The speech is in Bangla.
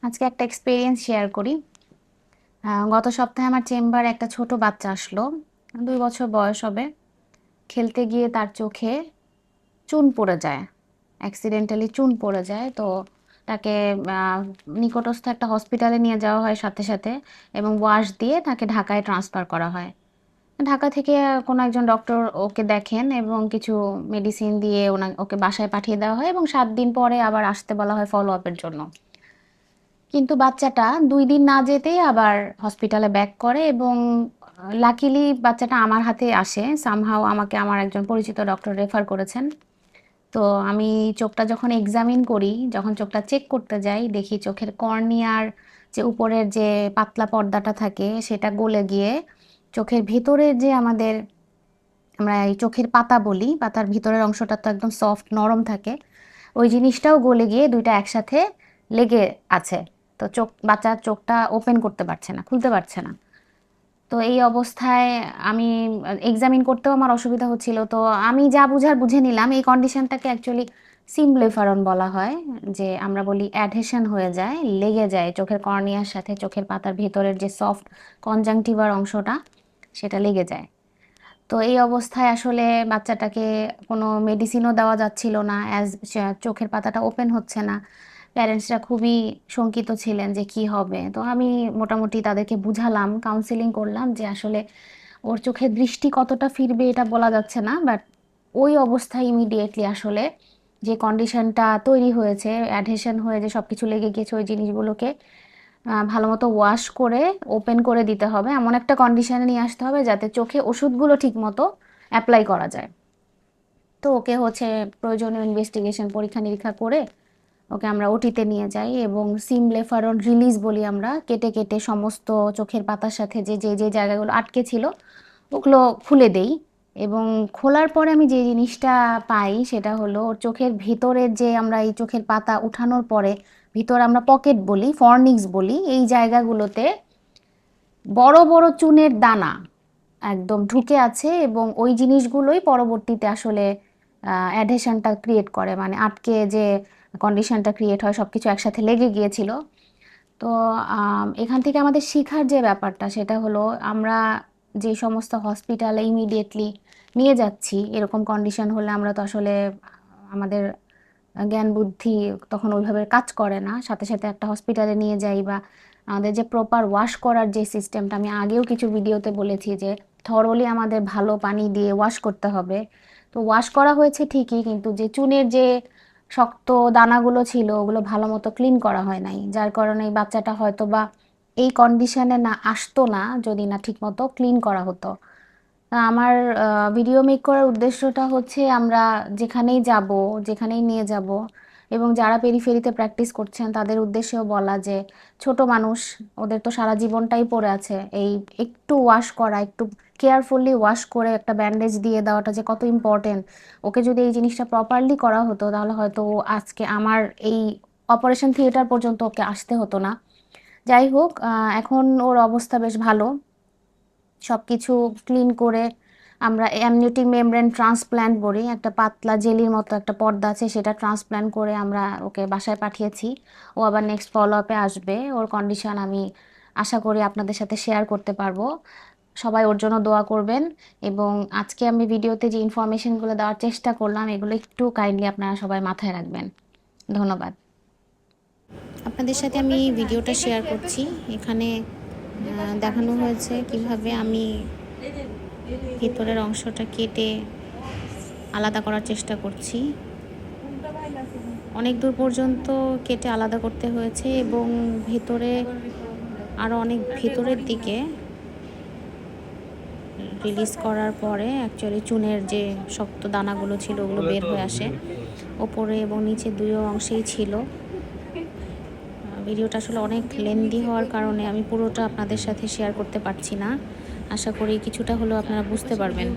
আজকে একটা এক্সপেরিয়েন্স শেয়ার করি। গত সপ্তাহে আমার চেম্বারে একটা ছোট বাচ্চা আসলো। ২ বছর বয়স হবে। খেলতে গিয়ে তার চোখে চুন পড়ে যায়। অ্যাক্সিডেন্টালি চুন পড়ে যায়। তো তাকে আ নিকটস্থ একটা হসপিটালে নিয়ে যাওয়া হয় সাথে, সাথে এবং ওয়াশ দিয়ে তাকে ঢাকায় ট্রান্সফার করা হয়। ঢাকা থেকে কোনো একজন ডক্টর ওকে দেখেন এবং কিছু মেডিসিন দিয়ে ওকে বাসায় পাঠিয়ে দেওয়া হয় এবং ৭ দিন পরে আবার আসতে বলা হয় ফলো আপ এর জন্য। কিন্তু বাচ্চাটা ২ দিন না যেতেই আবার হসপিটালে ব্যাক করে এবং লাকিলি বাচ্চাটা আমার হাতে আসে। সামহাউ আমাকে আমার একজন পরিচিত ডক্টর রেফার করেছেন। তো আমি চোখটা যখন এক্সামিন করি, যখন চোখটা চেক করতে যাই, দেখি চোখের কর্নিয়ার যে উপরের যে পাতলা পর্দাটা থাকে সেটা গলে গিয়ে চোখের ভেতরের যে আমরা এই চোখের পাতা বলি, পাতার ভিতরের অংশটা তো একদম সফট নরম থাকে। ওই জিনিসটাও গলে গিয়ে ২ টা একসাথে লেগে আছে। তো বাচ্চার চোখটা ওপেন করতে পারছে না, খুলতে পারছে না। তো এই অবস্থায় আমি এক্সামিন করতেও আমার অসুবিধা হচ্ছিল। তো আমি যা বুঝার বুঝে নিলাম। এই কন্ডিশনটাকে অ্যাকচুয়ালি সিমব্লেফারন বলা হয়। যে আমরা বলি অ্যাডহেশন হয়ে যায়, লেগে যায় চোখের কর্নিয়ার সাথে চোখের পাতার ভেতরের যে সফট কনজাংটিভার অংশটা সেটা লেগে যায়। তো এই অবস্থায় আসলে বাচ্চাটাকে কোনো মেডিসিনও দেওয়া যাচ্ছিল না চোখের পাতাটা ওপেন হচ্ছে না। প্যারেন্টসরা খুবই শঙ্কিত ছিলেন যে কি হবে। তো আমি মোটামুটি তাদেরকে বুঝালাম, কাউন্সেলিং করলাম যে আসলে ওর চোখের দৃষ্টি কতটা ফিরবে এটা বলা যাচ্ছে না। বাট ওই অবস্থায় ইমিডিয়েটলি আসলে যে কন্ডিশনটা তৈরি হয়েছে, অ্যাডহেশন হয়ে যে সবকিছু লেগে গিয়েছে ওই জিনিসগুলোকে ভালোমতো ওয়াশ করে ওপেন করে দিতে হবে। এমন একটা কন্ডিশনে নিয়ে আসতে হবে যাতে চোখে ওষুধগুলো ঠিকমতো এপ্লাই করা যায়। তো ওকে হচ্ছে প্রয়োজনীয় ইনভেস্টিগেশন পরীক্ষা-নিরীক্ষা করে ওকে আমরা ওটিতে নিয়ে যাই এবং সিমব্লেফারন রিলিজ বলি আমরা। কেটে, কেটে সমস্ত চোখের পাতার সাথে যে জায়গাগুলো আটকে ছিল ওগুলো খুলে দেই এবং খোলার পরে আমি যে জিনিসটা পাই সেটা হলো ওর চোখের ভেতরের যে আমরা এই চোখের পাতা উঠানোর পরে ভিতরে আমরা পকেট বলি, ফর্নিক্স বলি, এই জায়গাগুলোতে বড়, বড় চুনের দানা একদম ঢুকে আছে এবং ওই জিনিসগুলোই পরবর্তীতে আসলে অ্যাডহেশনটা ক্রিয়েট করে। মানে আটকে যে কন্ডিশনটা ক্রিয়েট হয় সবকিছু একসাথে লেগে গিয়েছিল। তো এখান থেকে আমাদের শিখার যে ব্যাপারটা সেটা হলো আমরা যে সমস্ত হসপিটালে ইমিডিয়েটলি নিয়ে যাচ্ছি এরকম কন্ডিশন হলে আমরা তো আসলে আমাদের জ্ঞান বুদ্ধি তখন ওইভাবে কাজ করে না। সাথে, সাথে একটা হসপিটালে নিয়ে যাই বা আমাদের যে প্রপার ওয়াশ করার যে সিস্টেমটা আমি আগেও কিছু ভিডিওতে বলেছি যে থরোলি আমাদের ভালো পানি দিয়ে ওয়াশ করতে হবে। তো ওয়াশ করা হয়েছে ঠিকই কিন্তু যে চুনের যে শক্ত দানাগুলো ছিল ওগুলো ভালো মতো ক্লিন করা হয় নাই। যার কারণে এই বাচ্চাটা হয়তোবা এই কন্ডিশনে না আসতো না যদি না ঠিকমতো ক্লিন করা হতো। আমার ভিডিও মেক করার উদ্দেশ্যটা হচ্ছে আমরা যেখানেই যাব, যেখানেই নিয়ে যাব এবং যারা পেরিফেরিতে প্র্যাকটিস করছেন তাদের উদ্দেশ্যেও বলা যে ছোট মানুষ ওদের তো সারা জীবনটাই পড়ে আছে। এই একটু ওয়াশ করা, একটু কেয়ারফুলি ওয়াশ করে একটা ব্যান্ডেজ দিয়ে দেওয়াটা যে কত ইম্পর্টেন্ট। ওকে যদি এই জিনিসটা প্রপারলি করা হতো তাহলে হয়তো ও আজকে আমার এই অপারেশন থিয়েটার পর্যন্ত ওকে আসতে হতো না। যাই হোক এখন ওর অবস্থা বেশ ভালো। সবকিছু ক্লিন করে আমরা অ্যামনিওটিক মেমব্রেন ট্রান্সপ্ল্যান্ট বলি। একটা পাতলা জেলির মতো একটা পর্দা আছে সেটা ট্রান্সপ্ল্যান্ট করে আমরা ওকে বাসায় পাঠিয়েছি। ও আবার নেক্সট ফলো আপে আসবে। ওর কন্ডিশন আমি আশা করি আপনাদের সাথে শেয়ার করতে পারবো। সবাই ওর জন্য দোয়া করবেন এবং আজকে আমি ভিডিওতে যে ইনফরমেশনগুলো দেওয়ার চেষ্টা করলাম এগুলো একটু কাইন্ডলি আপনারা সবাই মাথায় রাখবেন। ধন্যবাদ। আপনাদের সাথে আমি ভিডিওটা শেয়ার করছি। এখানে দেখানো হয়েছে কিভাবে আমি ভিতরের অংশটা কেটে আলাদা করার চেষ্টা করছি। অনেক দূর পর্যন্ত কেটে আলাদা করতে হয়েছে এবং ভেতরে আরও অনেক ভেতরের দিকে রিলিজ করার পরে অ্যাকচুয়ালি চুনের যে শক্ত দানাগুলো ছিল ওগুলো বের হয়ে আসে। ওপরে এবং নিচে দুই অংশেই ছিল। ভিডিওটা আসলে অনেক লেন্দি হওয়ার কারণে আমি পুরোটা আপনাদের সাথে শেয়ার করতে পারছি না। আশা করি কিছুটা হলেও আপনারা বুঝতে পারবেন।